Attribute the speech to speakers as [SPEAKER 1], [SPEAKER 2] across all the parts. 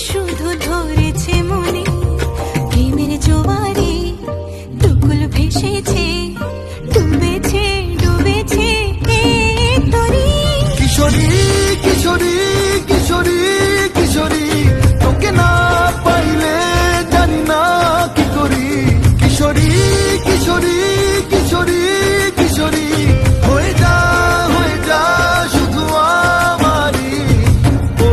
[SPEAKER 1] শুধু ধরেছে মনে, প্রেমের জোয়ারে দুকুল ভেসেছে, ডুবেছে ডুবেছে এই তরি।
[SPEAKER 2] কিশোরী কিশোরী কিশোরী কিশোরী, তোকে না পাইলে জানি না কি করি। কিশোরী কিশোরী কিশোরী কিশোরী, হয়ে যা শুধু আমারই। ও,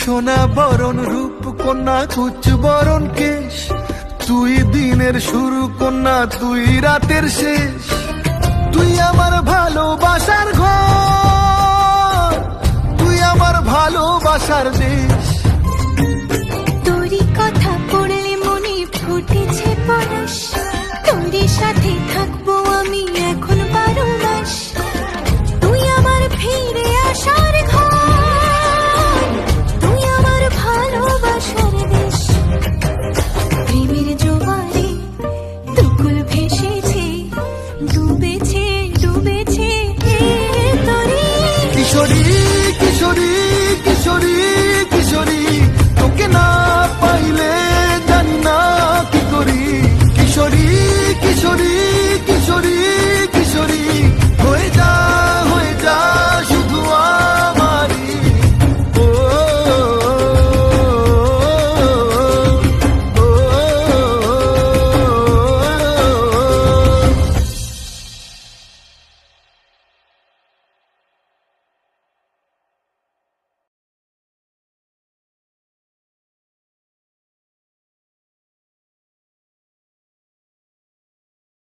[SPEAKER 2] সোনা বরণ রূপ কন্যা কুচ বরণ কেশ, তুই দিনের শুরু কন্যা তুই রাতের শেষ। তুই আমার ভালোবাসার ঘর, তুই আমার ভালোবাসার দেশ।